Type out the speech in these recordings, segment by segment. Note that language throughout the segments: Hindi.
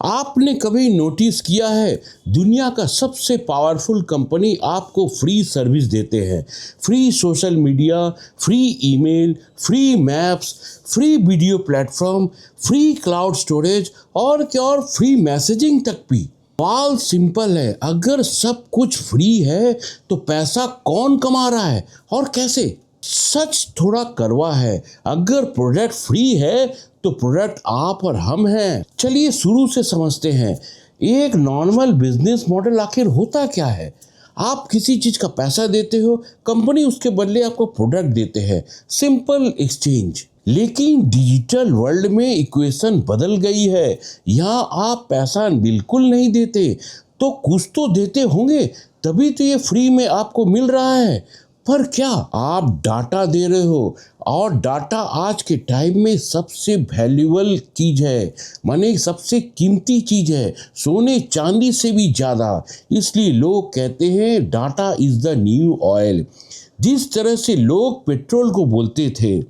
आपने कभी नोटिस किया है, दुनिया का सबसे पावरफुल कंपनी आपको फ्री सर्विस देते हैं। Free social media, free email, free maps, free video platform, free cloud storage और क्या और फ्री मैसेजिंग तक भी। सवाल सिंपल है, अगर सब कुछ फ्री है तो पैसा कौन कमा रहा है और कैसे? सच थोड़ा कड़वा है। अगर प्रोडक्ट फ्री है तो प्रोडक्ट आप और हम हैं। चलिए शुरू से समझते हैं, एक नॉर्मल बिजनेस मॉडल आखिर होता क्या है। आप किसी चीज़ का पैसा देते हो, कंपनी उसके बदले आपको प्रोडक्ट देते हैं, सिंपल एक्सचेंज। लेकिन डिजिटल वर्ल्ड में इक्वेशन बदल गई है। यहाँ आप पैसा बिल्कुल नहीं देते तो कुछ तो देते होंगे, तभी तो ये फ्री में आपको मिल रहा है। पर क्या आप डाटा दे रहे हो? और डाटा आज के टाइम में सबसे वैल्यूएबल चीज़ है, माने सबसे कीमती चीज़ है, सोने चांदी से भी ज़्यादा। इसलिए लोग कहते हैं data is the new oil. जिस तरह से लोग पेट्रोल को बोलते थे।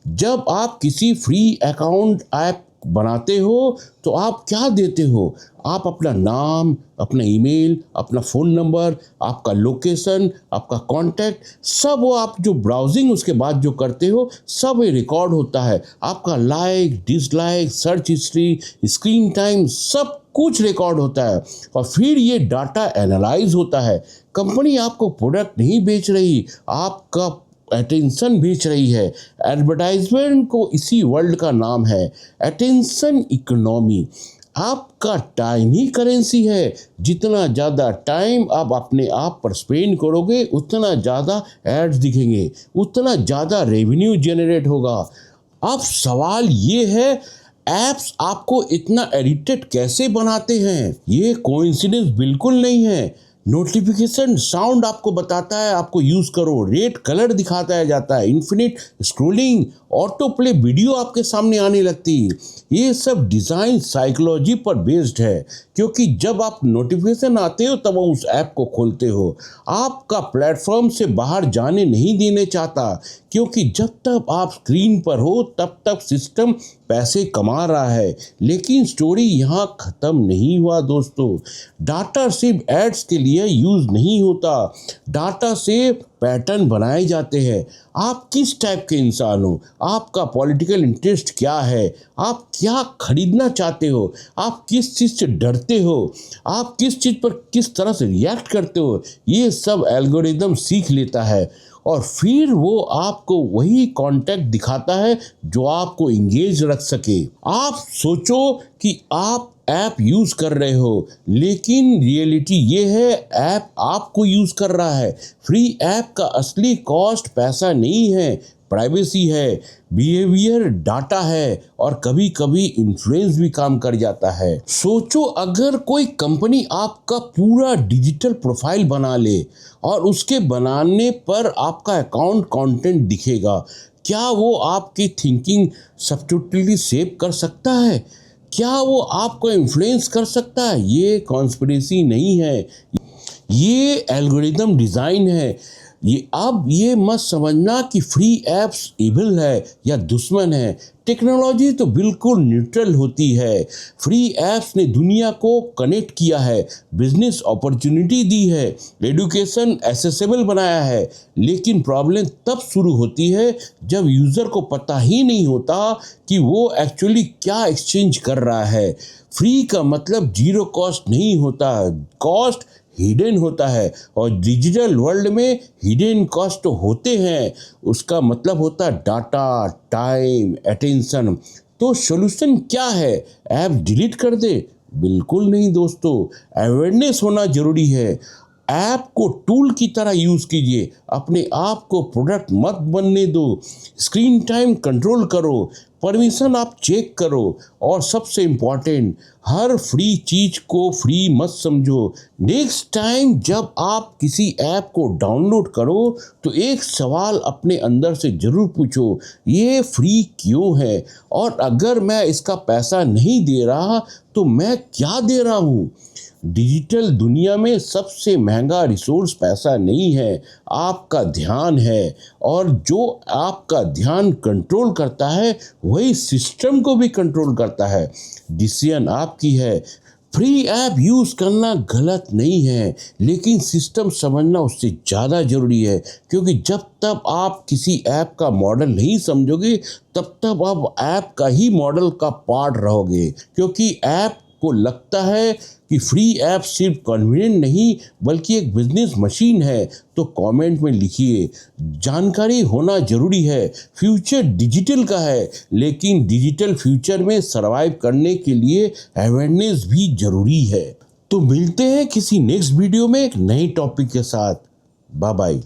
जब आप किसी फ्री अकाउंट ऐप बनाते हो तो आप क्या देते हो? आप अपना नाम, अपना ईमेल, अपना फ़ोन नंबर, आपका लोकेशन, आपका कांटेक्ट, सब वो आप जो ब्राउजिंग उसके बाद जो करते हो सब ये रिकॉर्ड होता है। आपका like, dislike, search history, screen time, सब कुछ रिकॉर्ड होता है और फिर ये डाटा एनालाइज होता है। कंपनी आपको प्रोडक्ट नहीं बेच रही, आपका अटेंशन बेच रही है। एडवर्टाइजमेंट को इसी वर्ल्ड का नाम है अटेंशन इकोनॉमी। आपका टाइम ही करेंसी है। जितना ज़्यादा टाइम आप अपने आप पर स्पेंड करोगे उतना ज़्यादा एड्स दिखेंगे, उतना ज़्यादा रेवेन्यू जनरेट होगा। अब सवाल ये है, ऐप्स आपको इतना एडिक्टेड कैसे बनाते हैं? ये कोइंसिडेंस बिल्कुल नहीं है। नोटिफिकेशन साउंड आपको बताता है आपको यूज़ करो, रेड कलर दिखाता है जाता है, infinite scrolling, auto play video आपके सामने आने लगती है। ये सब डिज़ाइन साइकोलॉजी पर बेस्ड है, क्योंकि जब आप नोटिफिकेशन आते हो तब उस ऐप को खोलते हो। आपका प्लेटफॉर्म से बाहर जाने नहीं देने चाहता, क्योंकि जब तक आप स्क्रीन पर हो तब तक सिस्टम पैसे कमा रहा है। लेकिन स्टोरी यहाँ ख़त्म नहीं हुआ दोस्तों। डाटा सिर्फ एड्स के लिए यूज़ नहीं होता, डाटा से पैटर्न बनाए जाते हैं। आप किस टाइप के इंसान हो, आपका पॉलिटिकल इंटरेस्ट क्या है, आप क्या खरीदना चाहते हो, आप किस चीज़ से डरते हो, आप किस चीज़ पर किस तरह से रिएक्ट करते हो, ये सब एल्गोरिदम सीख लेता है और फिर वो आपको वही कॉन्टेंट दिखाता है जो आपको इंगेज रख सके। आप सोचो कि आप ऐप यूज़ कर रहे हो, लेकिन रियलिटी ये है ऐप आपको यूज़ कर रहा है। फ्री ऐप का असली कॉस्ट पैसा नहीं है, प्राइवेसी है, बिहेवियर डाटा है और कभी कभी इन्फ्लुएंस भी काम कर जाता है। सोचो अगर कोई कंपनी आपका पूरा डिजिटल प्रोफाइल बना ले और उसके बनाने पर आपका अकाउंट कंटेंट दिखेगा, क्या वो आपकी थिंकिंग सब्टिट्यूटली सेव कर सकता है? क्या वो आपको इन्फ्लुएंस कर सकता है? ये कॉन्स्पिरेसी नहीं है, ये एल्गोरिदम डिज़ाइन है। ये मत समझना कि फ्री ऐप्स इविल है या दुश्मन है। टेक्नोलॉजी तो बिल्कुल न्यूट्रल होती है। फ्री ऐप्स ने दुनिया को कनेक्ट किया है, बिजनेस अपॉर्चुनिटी दी है, एजुकेशन एक्सेसिबल बनाया है। लेकिन प्रॉब्लम तब शुरू होती है जब यूज़र को पता ही नहीं होता कि वो एक्चुअली क्या एक्सचेंज कर रहा है। फ्री का मतलब जीरो कॉस्ट नहीं होता, कॉस्ट हिडन होता है और डिजिटल वर्ल्ड में हिडन कॉस्ट तो होते हैं। उसका मतलब होता है डाटा, टाइम, अटेंशन। तो सॉल्यूशन क्या है? ऐप डिलीट कर दे? बिल्कुल नहीं दोस्तों, अवेयरनेस होना ज़रूरी है। ऐप को टूल की तरह यूज़ कीजिए, अपने आप को प्रोडक्ट मत बनने दो। स्क्रीन टाइम कंट्रोल करो, परमिशन आप चेक करो और सबसे इम्पॉर्टेंट, हर फ्री चीज़ को फ्री मत समझो। नेक्स्ट टाइम जब आप किसी ऐप को डाउनलोड करो तो एक सवाल अपने अंदर से ज़रूर पूछो, ये फ्री क्यों है? और अगर मैं इसका पैसा नहीं दे रहा तो मैं क्या दे रहा हूँ? डिजिटल दुनिया में सबसे महंगा रिसोर्स पैसा नहीं है, आपका ध्यान है। और जो आपका ध्यान कंट्रोल करता है वही सिस्टम को भी कंट्रोल करता है। डिसीजन आपकी है। फ्री ऐप यूज़ करना गलत नहीं है, लेकिन सिस्टम समझना उससे ज़्यादा ज़रूरी है, क्योंकि जब तक आप किसी ऐप का मॉडल नहीं समझोगे तब तक आप ऐप का ही मॉडल का पार्ट रहोगे। क्योंकि ऐप को लगता है कि फ्री ऐप सिर्फ कन्वीनियंट नहीं बल्कि एक बिजनेस मशीन है। तो कमेंट में लिखिए, जानकारी होना ज़रूरी है। फ्यूचर डिजिटल का है, लेकिन डिजिटल फ्यूचर में सरवाइव करने के लिए अवेयरनेस भी ज़रूरी है। तो मिलते हैं किसी नेक्स्ट वीडियो में एक नए टॉपिक के साथ। Bye bye.